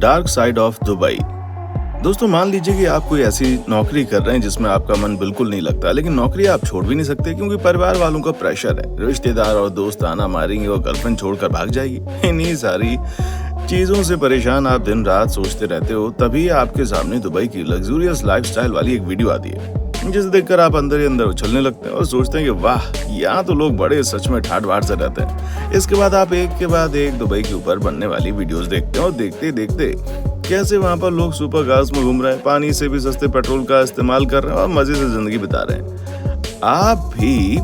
Dark side of Dubai. दोस्तों, मान लीजिए कि आप कोई ऐसी नौकरी कर रहे हैं जिसमें आपका मन बिल्कुल नहीं लगता, लेकिन नौकरी आप छोड़ भी नहीं सकते क्योंकि परिवार वालों का प्रेशर है। रिश्तेदार और दोस्त आना मारेंगे और गर्लफ्रेंड छोड़कर भाग जाएगी। इन्हीं सारी चीजों से परेशान आप दिन रात सोचते रहते हो, तभी आपके सामने दुबई की लग्जूरियस लाइफस्टाइल वाली एक वीडियो आती है जिसे देखकर आप अंदर ही अंदर उछलने लगते हैं और सोचते हैं कि वाह, यहाँ तो लोग बड़े सच में ठाठ बाठ से रहते हैं। इसके बाद आप एक के बाद एक दुबई के ऊपर बनने वाली वीडियोस देखते हैं और देखते देखते कैसे वहाँ पर लोग सुपर कार्स में घूम रहे हैं, पानी से भी सस्ते पेट्रोल का इस्तेमाल कर रहे हैं और मजे से जिंदगी बिता रहे हैं। आप भी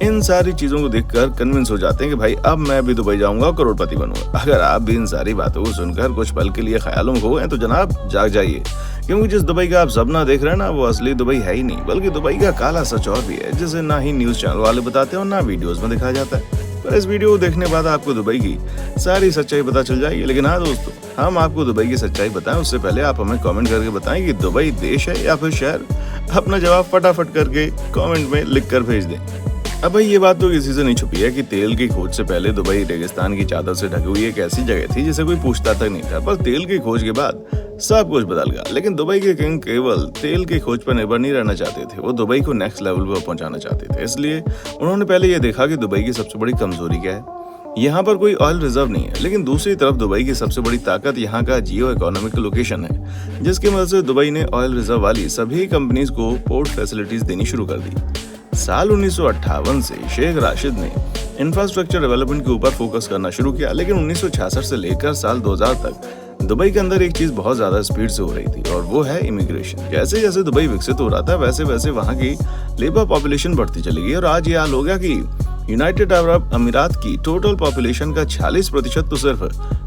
इन सारी चीजों को देखकर कन्विंस हो जाते हैं कि भाई अब मैं भी दुबई जाऊंगा और करोड़पति बनूंगा। अगर आप भी इन सारी बातों को सुनकर कुछ पल के लिए ख्यालों में खो गए तो जनाब जाग जाइए, क्योंकि जिस दुबई का आप सपना देख रहे हैं ना, वो असली दुबई है ही नहीं, बल्कि दुबई का काला सच और भी है, जिसे ना ही न्यूज चैनल वाले बताते हैं और ना वीडियोस में दिखाया जाता है। पर इस वीडियो को देखने के बाद आपको दुबई की सारी सच्चाई पता चल जाएगी। लेकिन हाँ दोस्तों, हम आपको दुबई की सच्चाई बताएं उससे पहले आप हमें कमेंट करके बताएं कि दुबई देश है या फिर शहर। अपना जवाब फटाफट करके कमेंट में लिख कर भेज दें। अब भाई, ये बात तो किसी से नहीं छुपी है कि तेल की खोज से पहले दुबई रेगिस्तान की चादर से ढकी हुई एक ऐसी जगह थी जिसे कोई पूछता तक नहीं था। पर तेल की खोज के बाद सब कुछ बदल गया। लेकिन दुबई के किंग केवल तेल की खोज पर निर्भर नहीं रहना चाहते थे, वो दुबई को नेक्स्ट लेवल पर पहुंचाना चाहते थे। इसलिए उन्होंने पहले ये देखा कि दुबई की सबसे बड़ी कमजोरी क्या है। यहाँ पर कोई ऑयल रिजर्व नहीं है, लेकिन दूसरी तरफ दुबई की सबसे बड़ी ताकत यहाँ का जियो इकोनॉमिक लोकेशन है, जिसकी मदद से दुबई ने ऑयल रिजर्व वाली सभी कंपनीज को पोर्ट फैसिलिटीज देनी शुरू कर दी। साल 1958 से शेख राशिद ने इंफ्रास्ट्रक्चर डेवलपमेंट के ऊपर फोकस करना शुरू किया, लेकिन 1966 से लेकर साल 2000 तक दुबई के अंदर एक चीज बहुत ज्यादा स्पीड से हो रही थी और वो है इमिग्रेशन। जैसे जैसे दुबई विकसित हो रहा था वैसे वैसे वहाँ की लेबर पॉपुलेशन बढ़ती चली गई और आज ये हाल हो गया कि यूनाइटेड अरब अमीरात की टोटल पॉपुलेशन का 46% तो सिर्फ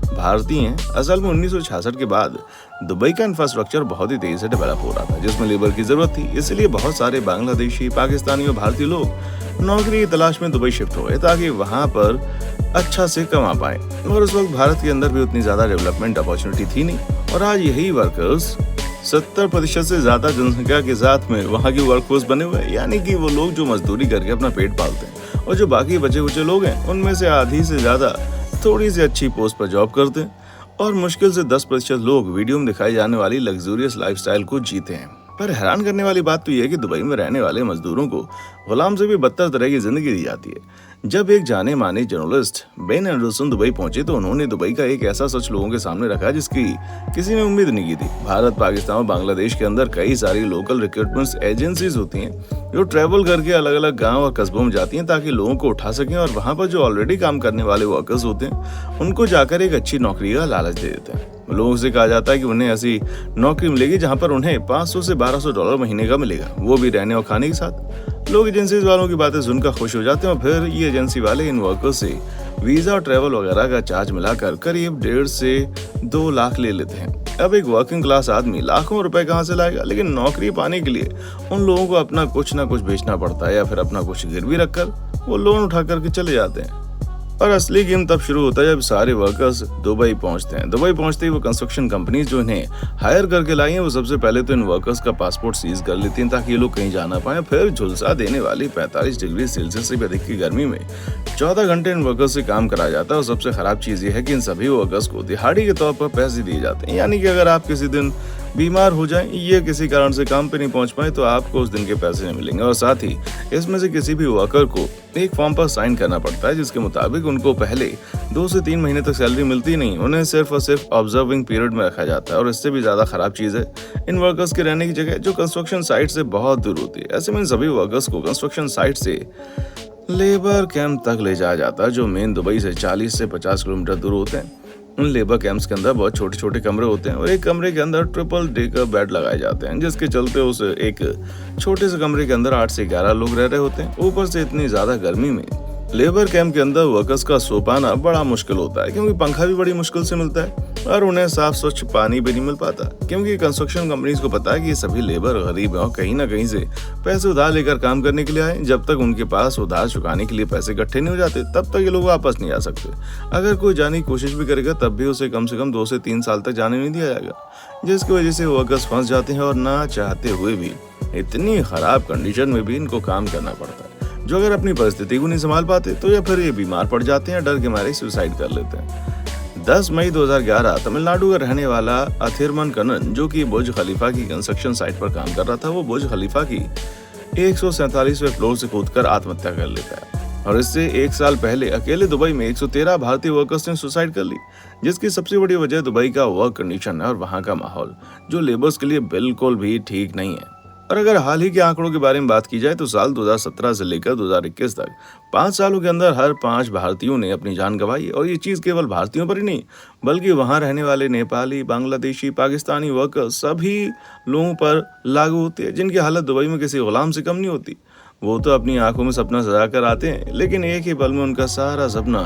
भारतीय हैं। असल में 1966 के बाद दुबई का इंफ्रास्ट्रक्चर बहुत ही तेजी से डेवलप हो रहा था, जिसमें लेबर की जरूरत थी। इसलिए बहुत सारे बांग्लादेशी, पाकिस्तानी और भारतीय लोग नौकरी की तलाश में दुबई शिफ्ट हो गए ताकि वहां पर अच्छा से कमा पाए। और उस वक्त भारत के अंदर भी उतनी ज्यादा डेवलपमेंट अपॉर्चुनिटी थी नहीं और आज यही वर्कर्स 70% से ज्यादा जनसंख्या के साथ में वहाँ की वर्कफोर्स बने हुए हैं, यानी कि वो लोग जो मजदूरी करके अपना पेट पालते हैं। और जो बाकी बचे कुचे लोग हैं उनमें से आधी से ज्यादा थोड़ी सी अच्छी पोस्ट पर जॉब करते हैं और मुश्किल से 10% लोग वीडियो में दिखाई जाने वाली लग्जूरियस लाइफस्टाइल को जीते हैं। पर हैरान करने वाली बात तो यह है कि दुबई में रहने वाले मजदूरों को गुलाम से भी बदतर तरह की जिंदगी दी जाती है। जब एक जाने माने जर्नलिस्ट बेन एंडरसन दुबई पहुंचे तो उन्होंने दुबई का एक ऐसा सच लोगों के सामने रखा जिसकी किसी ने उम्मीद नहीं की थी। भारत, पाकिस्तान और बांग्लादेश के अंदर कई सारी लोकल रिक्रूटमेंट एजेंसीज होती हैं जो ट्रैवल करके अलग अलग गांव और कस्बों में जाती हैं ताकि लोगों को उठा सकें और वहां पर जो ऑलरेडी काम करने वाले वर्कर्स होते हैं उनको जाकर एक अच्छी नौकरी का लालच दे देते हैं। लोगों से कहा जाता है कि उन्हें ऐसी नौकरी मिलेगी जहां पर उन्हें $500 से $1200 महीने का मिलेगा, वो भी रहने और खाने के साथ। लोग एजेंसीज वालों की बातें सुनकर खुश हो जाते हैं और फिर ये एजेंसी वाले इन वर्कर्स से वीजा और ट्रैवल वगैरह का चार्ज मिलाकर करीब 1.5 से 2 लाख ले लेते हैं। अब एक वर्किंग क्लास आदमी लाखों रुपए कहाँ से लाएगा, लेकिन नौकरी पाने के लिए उन लोगों को अपना कुछ ना कुछ बेचना पड़ता है या फिर अपना कुछ गिरवी रखकर वो लोन उठा करके चले जाते हैं। और असली गेम तब शुरू होता है जब सारे वर्कर्स दुबई पहुंचते हैं। दुबई पहुंचते ही वो कंस्ट्रक्शन कंपनीज जो इन्हें हायर करके लाई हैं वो सबसे पहले तो इन वर्कर्स का पासपोर्ट सीज कर लेती हैं ताकि ये लोग कहीं जाना पाए। फिर झुलसा देने वाली 45 डिग्री सेल्सियस से भी अधिक की गर्मी में 14 घंटे इन वर्कर्स से काम कराया जाता है। और सबसे खराब चीज ये है कि इन सभी वर्कर्स को दिहाड़ी के तौर पर पैसे दिए जाते हैं, यानी कि अगर आप किसी दिन बीमार हो जाएं या किसी कारण से काम पे नहीं पहुंच पाए तो आपको उस दिन के पैसे नहीं मिलेंगे। और साथ ही इसमें से किसी भी वर्कर को एक फॉर्म पर साइन करना पड़ता है जिसके मुताबिक उनको पहले 2 से 3 महीने तक सैलरी मिलती नहीं, उन्हें सिर्फ और सिर्फ ऑब्जर्विंग पीरियड में रखा जाता है। और इससे भी ज्यादा खराब चीज है इन वर्कर्स के रहने की जगह जो कंस्ट्रक्शन साइट से बहुत दूर होती है। ऐसे में सभी वर्कर्स को कंस्ट्रक्शन साइट से लेबर कैंप तक ले जाया जाता है जो मेन दुबई से 40 से 50 किलोमीटर दूर होते हैं। उन लेबर कैंप्स के अंदर बहुत छोटे छोटे कमरे होते हैं और एक कमरे के अंदर ट्रिपल डेकर बेड लगाए जाते हैं, जिसके चलते उस एक छोटे से कमरे के अंदर 8 से 11 लोग रह रहे होते हैं। ऊपर से इतनी ज्यादा गर्मी में लेबर कैंप के अंदर वर्कर्स का सो पाना बड़ा मुश्किल होता है, क्योंकि पंखा भी बड़ी मुश्किल से मिलता है और उन्हें साफ स्वच्छ पानी भी नहीं मिल पाता, क्योंकि कंस्ट्रक्शन कंपनीज को पता है कि ये सभी लेबर गरीब हैं और कहीं ना कहीं से पैसे उधार लेकर काम करने के लिए आए। जब तक उनके पास उधार चुकाने के लिए पैसे इकट्ठे नहीं हो जाते तब तक ये लोग वापस नहीं आ सकते। अगर कोई जाने की कोशिश भी करेगा तब भी उसे कम से कम 2 से 3 साल तक जाने नहीं दिया जाएगा, जिसकी वजह से वर्कर्स फंस जाते हैं और ना चाहते हुए भी इतनी खराब कंडीशन में भी इनको काम करना पड़ता है, जो अगर अपनी परिस्थिति को नहीं संभाल पाते तो या फिर ये बीमार पड़ जाते हैं या डर के मारे सुसाइड कर लेते हैं। 10 मई 2011 तमिलनाडु का रहने वाला अथिरमन कन्नन, जो कि बुर्ज खलीफा की कंस्ट्रक्शन साइट पर काम कर रहा था, वो बुर्ज खलीफा की 147वें फ्लोर से कूदकर आत्महत्या कर लेता है। और इससे 1 साल पहले अकेले दुबई में 113 भारतीय वर्कर्स ने सुसाइड कर ली, जिसकी सबसे बड़ी वजह दुबई का वर्क कंडीशन है और वहां का माहौल, जो लेबर्स के लिए बिल्कुल भी ठीक नहीं है। और अगर हाल ही के आंकड़ों के बारे में बात की जाए तो साल 2017 से लेकर 2021 तक 5 सालों के अंदर हर 5 भारतीयों ने अपनी जान गंवाई। और ये चीज़ केवल भारतीयों पर ही नहीं, बल्कि वहां रहने वाले नेपाली, बांग्लादेशी, पाकिस्तानी वर्कर्स सभी लोगों पर लागू होती है, जिनकी हालत दुबई में किसी गुलाम से कम नहीं होती। वो तो अपनी आंखों में सपना सजा कर आते हैं, लेकिन एक ही पल में उनका सारा सपना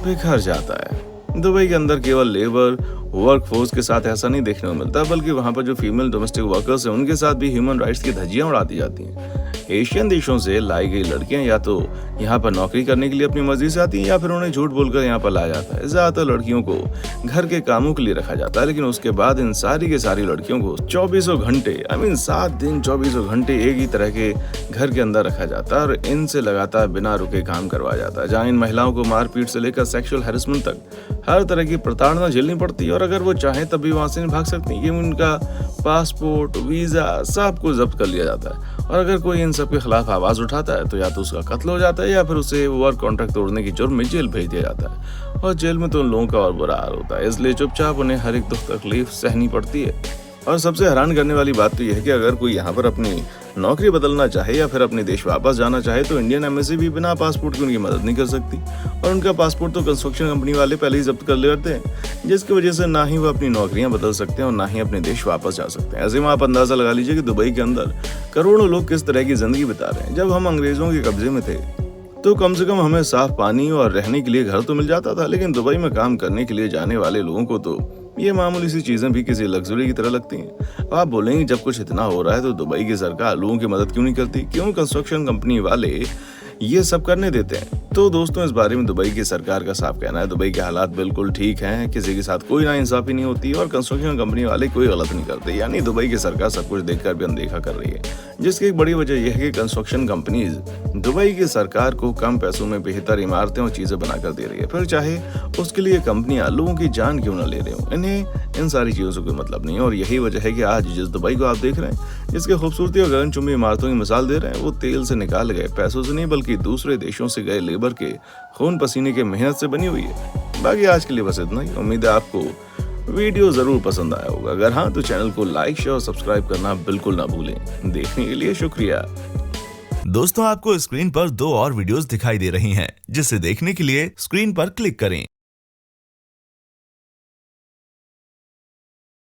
बिखर जाता है। दुबई के अंदर केवल लेबर वर्क फोर्स के साथ ऐसा नहीं देखने को मिलता, बल्कि वहां पर जो फीमेल डोमेस्टिक वर्कर्स हैं उनके साथ भी ह्यूमन राइट्स की धज्जियां उड़ाती जाती हैं। एशियन देशों से लाई गई लड़कियां या तो यहाँ पर नौकरी करने के लिए अपनी मर्जी से आती हैं, या फिर उन्हें झूठ बोलकर यहाँ पर लाया जाता है। ज्यादातर लड़कियों को घर के कामों के लिए रखा जाता है, लेकिन उसके बाद इन सारी की सारी लड़कियों को 24 घंटे 7 दिन 24 घंटे एक ही तरह के घर के अंदर रखा जाता है और इनसे लगातार बिना रुके काम करवाया जाता है, जहाँ इन महिलाओं को मारपीट से लेकर सेक्सुअल हैरेसमेंट तक हर तरह की प्रताड़ना झेलनी पड़ती है। और अगर वो चाहें तब भी वहाँ से नहीं भाग सकती, ये उनका पासपोर्ट, वीज़ा सब कुछ जब्त कर लिया जाता है। और अगर कोई इन सब के खिलाफ आवाज़ उठाता है तो या तो उसका कत्ल हो जाता है, या फिर उसे वर्क कॉन्ट्रैक्ट तोड़ने की जुर्म में जेल भेज दिया जाता है। और जेल में तो उन लोगों का और बुरा हाल होता है, इसलिए चुपचाप उन्हें हर एक दुख तकलीफ सहनी पड़ती है। और सबसे हैरान करने वाली बात तो यह है कि अगर कोई यहाँ पर अपनी नौकरी बदलना चाहे या फिर अपने देश वापस जाना चाहे तो इंडियन एम्बेसी भी बिना पासपोर्ट के उनकी मदद नहीं कर सकती। और उनका पासपोर्ट तो कंस्ट्रक्शन कंपनी वाले पहले ही जब्त कर लेते हैं, जिसकी वजह से ना ही वो अपनी नौकरियां बदल सकते हैं और ना ही अपने देश वापस जा सकते हैं। ऐसे में आप अंदाजा लगा लीजिए कि दुबई के अंदर करोड़ों लोग किस तरह की जिंदगी बिता रहे हैं। जब हम अंग्रेजों के कब्जे में थे तो कम से कम हमें साफ पानी और रहने के लिए घर तो मिल जाता था, लेकिन दुबई में काम करने के लिए जाने वाले लोगों को तो ये मामूली सी चीजें भी किसी लग्जरी की तरह लगती हैं। आप बोलेंगे जब कुछ इतना हो रहा है तो दुबई की सरकार लोगों की मदद क्यों नहीं करती, क्यों कंस्ट्रक्शन कंपनी वाले ये सब करने देते हैं? तो दोस्तों, इस बारे में दुबई की सरकार का साफ कहना है दुबई के हालात बिल्कुल ठीक हैं, किसी के साथ कोई नाइंसाफी नहीं होती और कंस्ट्रक्शन कंपनी वाले कोई गलत नहीं करते। यानी दुबई की सरकार सब कुछ देखकर भी अनदेखा कर रही है, जिसकी एक बड़ी वजह यह है कि कंस्ट्रक्शन कंपनीज दुबई की सरकार को कम पैसों में बेहतर इमारतें और चीजें बनाकर दे रही है। फिर चाहे उसके लिए कंपनियां लोगों की जान क्यों न ले रहे हो, इन्हें इन सारी चीजों से कोई मतलब नहीं है। और यही वजह है कि आज जिस दुबई को आप देख रहे हैं, जिसके खूबसूरती और गगनचुंबी इमारतों की मिसाल दे रहे हैं, वो तेल से निकाल गए पैसों से नहीं, बल्कि दूसरे देशों से गए लेबर के खून पसीने के मेहनत से बनी हुई है। बाकी आज के लिए बस इतना ही। उम्मीद है आपको वीडियो जरूर पसंद आया होगा। अगर हाँ तो चैनल को लाइक, शेयर और सब्सक्राइब करना बिल्कुल ना भूलें। देखने के लिए शुक्रिया। दोस्तों, आपको स्क्रीन पर 2 और वीडियोस दिखाई दे रही हैं, जिसे देखने के लिए स्क्रीन पर क्लिक करें।